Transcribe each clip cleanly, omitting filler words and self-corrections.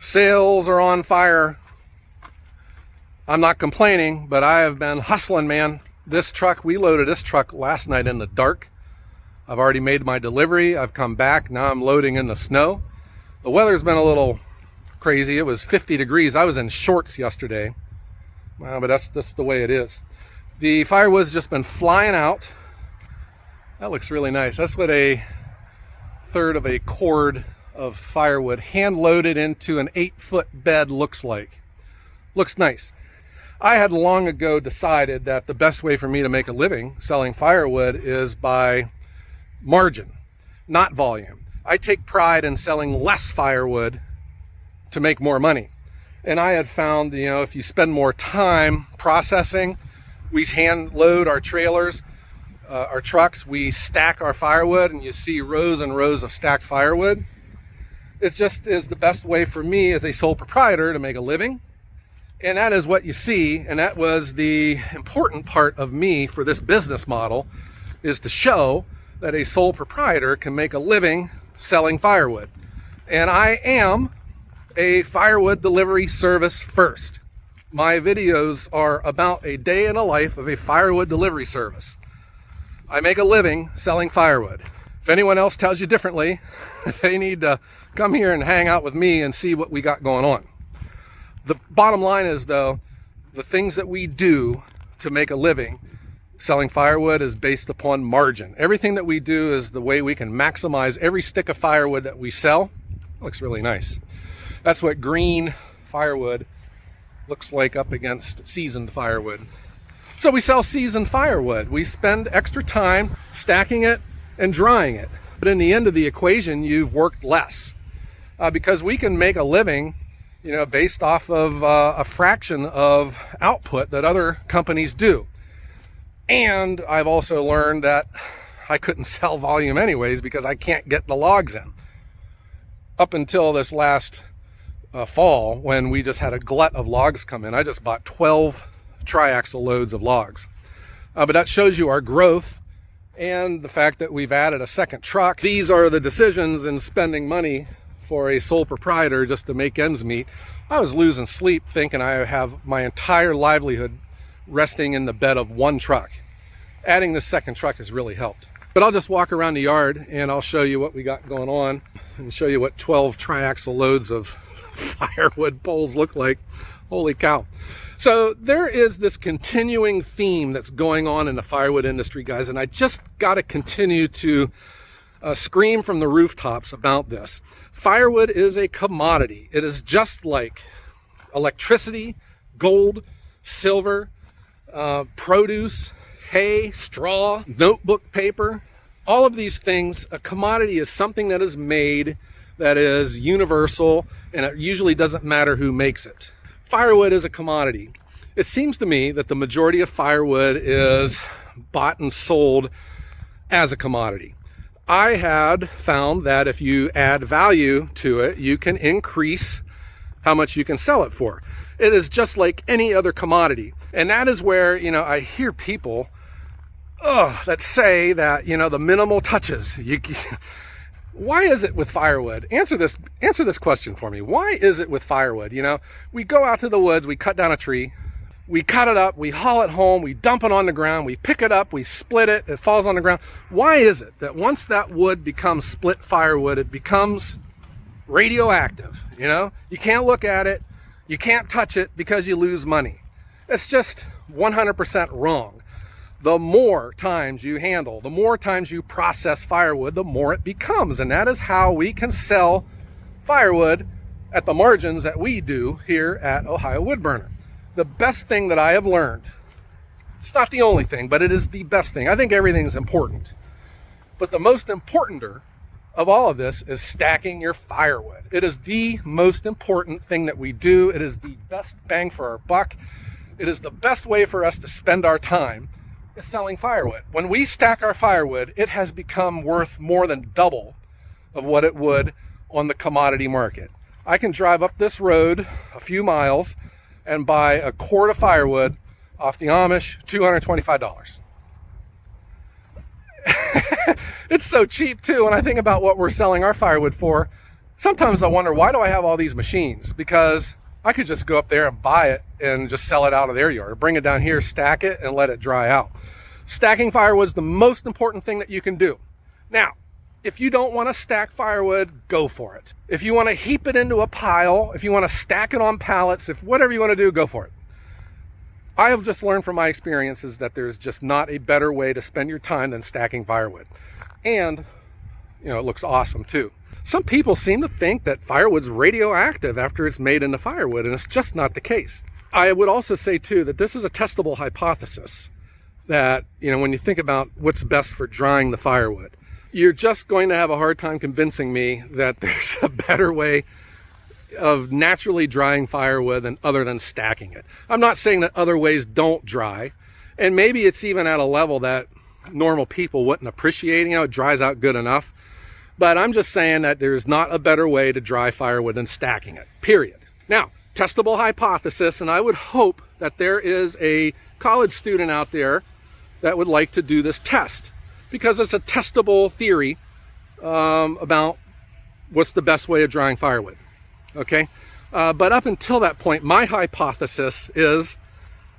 Sales are on fire. I'm not complaining, but I have been hustling, man. We loaded this truck last night in the dark. I've already made my delivery. I've come back. Now I'm loading in the snow. The weather's been a little crazy. It was 50 degrees. I was in shorts yesterday. But that's just the way it is. The firewood's just been flying out. That looks really nice. That's what a third of a cord of firewood hand loaded into an 8-foot bed looks like. Looks nice. I had long ago decided that the best way for me to make a living selling firewood is by margin, not volume. I take pride in selling less firewood to make more money. And I had found, if you spend more time processing, we hand load our trailers, our trucks, we stack our firewood, and you see rows and rows of stacked firewood. It just is the best way for me as a sole proprietor to make a living. And that is what you see. And that was the important part of me for this business model, is to show that a sole proprietor can make a living selling firewood. And I am a firewood delivery service first. My videos are about a day in the life of a firewood delivery service. I make a living selling firewood. If anyone else tells you differently, they need to come here and hang out with me and see what we got going on. The bottom line is, though, the things that we do to make a living selling firewood is based upon margin. Everything that we do is the way we can maximize every stick of firewood that we sell. It looks really nice. That's what green firewood looks like up against seasoned firewood. So we sell seasoned firewood. We spend extra time stacking it and drying it. But in the end of the equation, you've worked less. Because we can make a living, based off of a fraction of output that other companies do. And I've also learned that I couldn't sell volume anyways because I can't get the logs in. Up until this last fall, when we just had a glut of logs come in, I just bought 12 triaxle loads of logs. But that shows you our growth and the fact that we've added a second truck. These are the decisions in spending money for a sole proprietor just to make ends meet. I was losing sleep thinking I have my entire livelihood resting in the bed of one truck. Adding this second truck has really helped. But I'll just walk around the yard and I'll show you what we got going on and show you what 12 triaxle loads of firewood poles look like. Holy cow. So there is this continuing theme that's going on in the firewood industry, guys, and I just got to continue to scream from the rooftops about this. Firewood is a commodity. It is just like electricity, gold, silver, produce, hay, straw, notebook paper, all of these things. A commodity is something that is made that is universal, and it usually doesn't matter who makes it. Firewood is a commodity. It seems to me that the majority of firewood is bought and sold as a commodity. I had found that if you add value to it, you can increase how much you can sell it for. It is just like any other commodity. And that is where, I hear people that say that, the minimal touches. Why is it with firewood? Answer this question for me. Why is it with firewood? We go out to the woods, we cut down a tree, we cut it up, we haul it home, we dump it on the ground, we pick it up, we split it, it falls on the ground. Why is it that once that wood becomes split firewood, it becomes radioactive? You can't look at it, you can't touch it because you lose money. It's just 100% wrong. The more times you handle, the more times you process firewood, the more it becomes. And that is how we can sell firewood at the margins that we do here at Ohio Woodburner. The best thing that I have learned, it's not the only thing, but it is the best thing. I think everything is important. But the most importanter of all of this is stacking your firewood. It is the most important thing that we do. It is the best bang for our buck. It is the best way for us to spend our time is selling firewood. When we stack our firewood, it has become worth more than double of what it would on the commodity market. I can drive up this road a few miles and buy a cord of firewood off the Amish, $225. It's so cheap too. When I think about what we're selling our firewood for, Sometimes I wonder, why do I have all these machines? Because I could just go up there and buy it and just sell it out of their yard, or bring it down here, stack it, and let it dry out. Stacking firewood is the most important thing that you can do. Now, if you don't want to stack firewood, go for it. If you want to heap it into a pile, if you want to stack it on pallets, if whatever you want to do, go for it. I have just learned from my experiences that there's just not a better way to spend your time than stacking firewood. And, it looks awesome too. Some people seem to think that firewood's radioactive after it's made into firewood, and it's just not the case. I would also say too that this is a testable hypothesis that, when you think about what's best for drying the firewood, you're just going to have a hard time convincing me that there's a better way of naturally drying firewood other than stacking it. I'm not saying that other ways don't dry, and maybe it's even at a level that normal people wouldn't appreciate. It dries out good enough. But I'm just saying that there's not a better way to dry firewood than stacking it, period. Now, testable hypothesis, and I would hope that there is a college student out there that would like to do this test, because it's a testable theory about what's the best way of drying firewood. Okay, but up until that point, my hypothesis is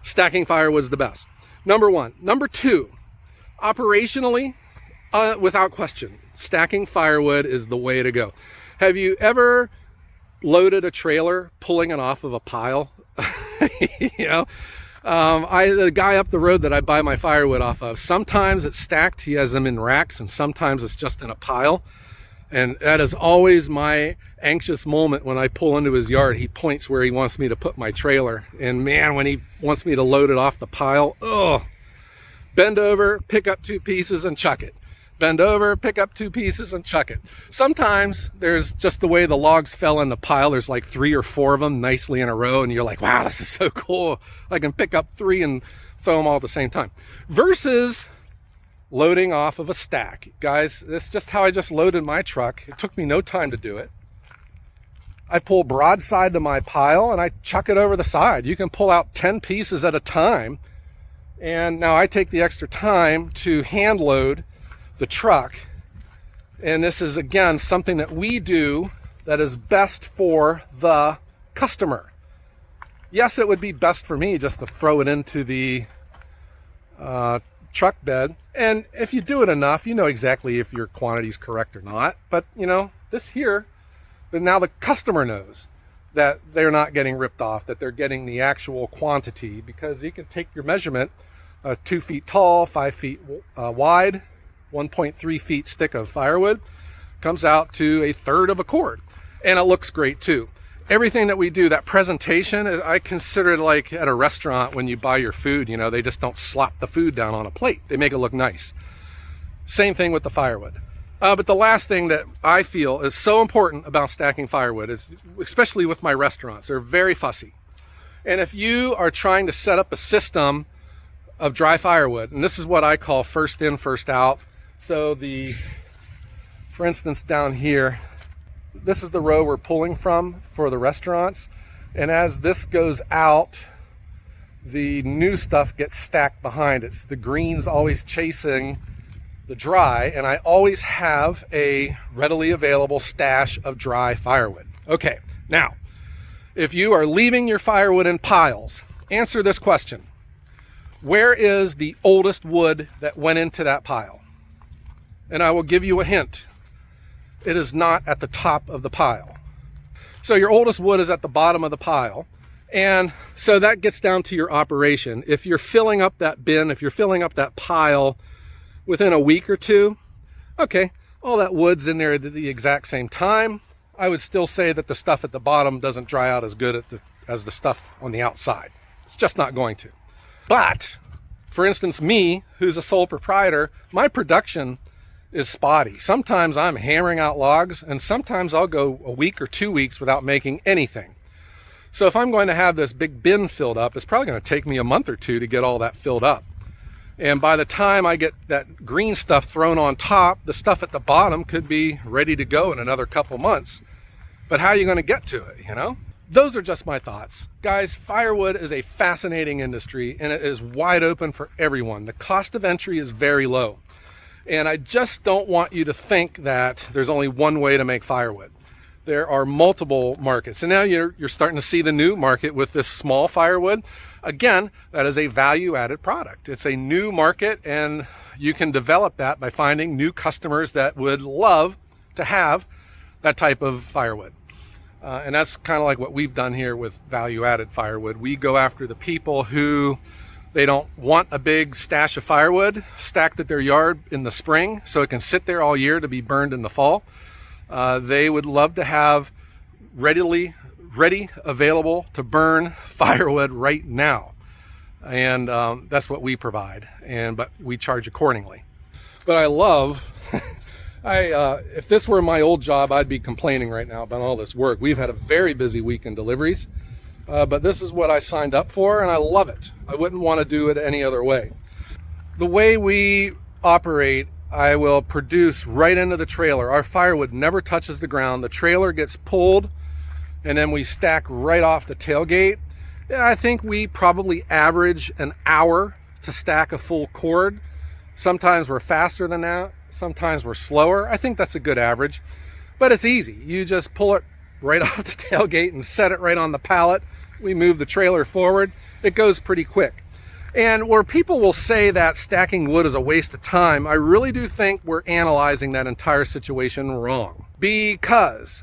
stacking firewood is the best. Number one. Number two, operationally, without question, stacking firewood is the way to go. Have you ever loaded a trailer pulling it off of a pile? The guy up the road that I buy my firewood off of, sometimes it's stacked, he has them in racks, and sometimes it's just in a pile. And that is always my anxious moment when I pull into his yard. He points where he wants me to put my trailer. And man, when he wants me to load it off the pile, bend over, pick up 2 pieces and chuck it. Bend over, pick up 2 pieces and chuck it. Sometimes there's just the way the logs fell in the pile. There's like 3 or 4 of them nicely in a row. And you're like, wow, this is so cool. I can pick up 3 and throw them all at the same time. Versus loading off of a stack. Guys, that's just how I just loaded my truck. It took me no time to do it. I pull broadside to my pile and I chuck it over the side. You can pull out 10 pieces at a time. And now I take the extra time to hand load the truck. And this is, again, something that we do that is best for the customer. Yes, it would be best for me just to throw it into the truck bed. And if you do it enough, you know exactly if your quantity is correct or not. But, this here, then now the customer knows that they're not getting ripped off, that they're getting the actual quantity, because you can take your measurement, 2 feet tall, 5 feet wide, 1.3 feet stick of firewood, comes out to 1/3 of a cord. And it looks great too. Everything that we do, that presentation, I consider it like at a restaurant when you buy your food, they just don't slop the food down on a plate. They make it look nice. Same thing with the firewood. But the last thing that I feel is so important about stacking firewood is, especially with my restaurants, they're very fussy. And if you are trying to set up a system of dry firewood, and this is what I call first in, first out. So for instance, down here, this is the row we're pulling from for the restaurants. And as this goes out, the new stuff gets stacked behind it. So the green's always chasing the dry, and I always have a readily available stash of dry firewood. Okay, now, if you are leaving your firewood in piles, answer this question. Where is the oldest wood that went into that pile? And I will give you a hint. It is not at the top of the pile. So your oldest wood is at the bottom of the pile. And so that gets down to your operation. If you're filling up that bin, if you're filling up that pile within a week or two, okay, all that wood's in there at the exact same time. I would still say that the stuff at the bottom doesn't dry out as good as the stuff on the outside. It's just not going to. But, for instance, me, who's a sole proprietor, my production is spotty. Sometimes I'm hammering out logs, and sometimes I'll go a week or 2 weeks without making anything. So if I'm going to have this big bin filled up, it's probably going to take me a month or 2 to get all that filled up. And by the time I get that green stuff thrown on top, the stuff at the bottom could be ready to go in another couple months. But how are you going to get to it, Those are just my thoughts. Guys, firewood is a fascinating industry, and it is wide open for everyone. The cost of entry is very low. And I just don't want you to think that there's only one way to make firewood. there are multiple markets. And now you're starting to see the new market with this small firewood. Again, that is a value-added product. It's a new market, and you can develop that by finding new customers that would love to have that type of firewood. And that's kind of like what we've done here with value-added firewood. We go after the people who they don't want a big stash of firewood stacked at their yard in the spring so it can sit there all year to be burned in the fall. They would love to have ready, available to burn firewood right now. And that's what we provide, but we charge accordingly. But I love, if this were my old job, I'd be complaining right now about all this work. We've had a very busy week in deliveries, but this is what I signed up for, and I love it. I wouldn't want to do it any other way. The way we operate, I will produce right into the trailer. Our firewood never touches the ground. The trailer gets pulled, and then we stack right off the tailgate. Yeah, I think we probably average an hour to stack a full cord. Sometimes we're faster than that. Sometimes we're slower. I think that's a good average, but it's easy. You just pull it right off the tailgate and set it right on the pallet. We move the trailer forward. It goes pretty quick. And where people will say that stacking wood is a waste of time, I really do think we're analyzing that entire situation wrong. Because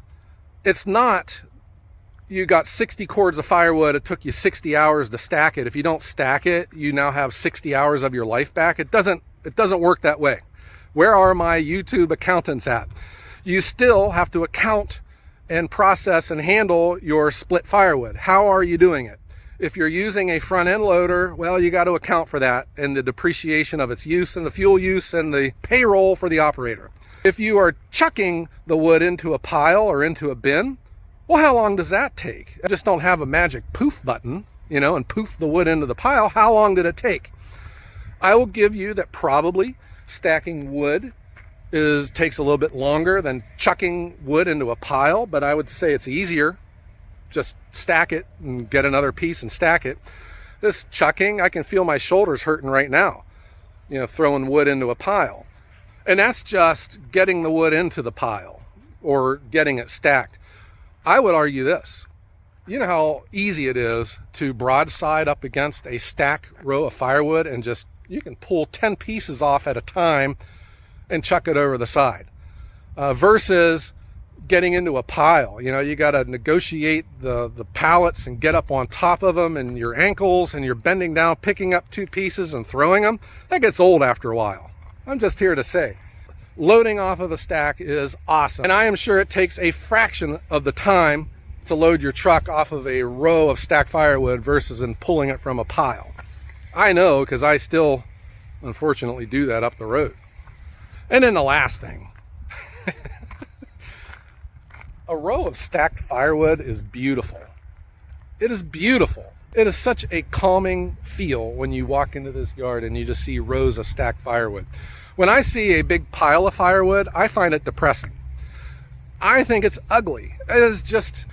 it's not, you got 60 cords of firewood, it took you 60 hours to stack it. If you don't stack it, you now have 60 hours of your life back. It doesn't work that way. Where are my YouTube accountants at? You still have to account and process and handle your split firewood. How are you doing it? If you're using a front end loader, well, you got to account for that and the depreciation of its use and the fuel use and the payroll for the operator. If you are chucking the wood into a pile or into a bin, well, how long does that take? I just don't have a magic poof button, and poof the wood into the pile. How long did it take? I will give you that probably stacking wood takes a little bit longer than chucking wood into a pile, but I would say it's easier. Just stack it and get another piece and stack it. This chucking, I can feel my shoulders hurting right now, throwing wood into a pile. And that's just getting the wood into the pile or getting it stacked. I would argue this. You know how easy it is to broadside up against a stack row of firewood and you can pull 10 pieces off at a time and chuck it over the side versus getting into a pile. You got to negotiate the pallets and get up on top of them, and your ankles, and you're bending down, picking up 2 pieces and throwing them. That gets old after a while. I'm just here to say, loading off of a stack is awesome. And I am sure it takes a fraction of the time to load your truck off of a row of stacked firewood versus in pulling it from a pile. I know, because I still, unfortunately, do that up the road. And then the last thing. A row of stacked firewood is beautiful. It is beautiful. It is such a calming feel when you walk into this yard and you just see rows of stacked firewood. When I see a big pile of firewood, I find it depressing. I think it's ugly. It is just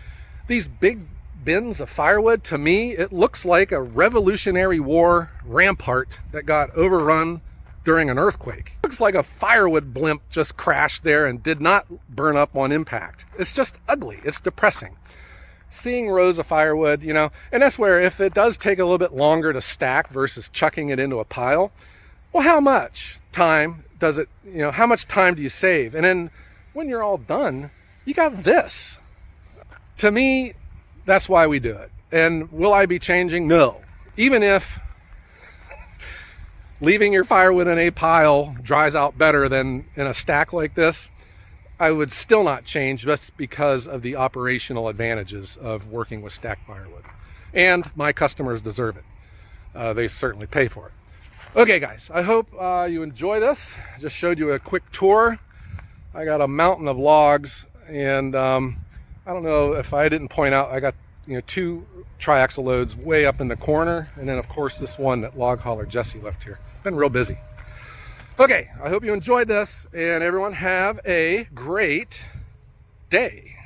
these big bins of firewood. To me, it looks like a Revolutionary War rampart that got overrun during an earthquake. It looks like a firewood blimp just crashed there and did not burn up on impact. It's just ugly. It's depressing. Seeing rows of firewood, and that's where if it does take a little bit longer to stack versus chucking it into a pile, well, how much time does it, how much time do you save? And then when you're all done, you got this. To me, that's why we do it. And will I be changing? No. Even if leaving your firewood in a pile dries out better than in a stack like this, I would still not change just because of the operational advantages of working with stacked firewood. And my customers deserve it. They certainly pay for it. Okay, guys, I hope you enjoy this. I just showed you a quick tour. I got a mountain of logs, and I don't know if I didn't point out, I got 2 triaxle loads way up in the corner, and then of course this one that log hauler Jesse left here. It's been real busy. Okay, I hope you enjoyed this, and everyone have a great day.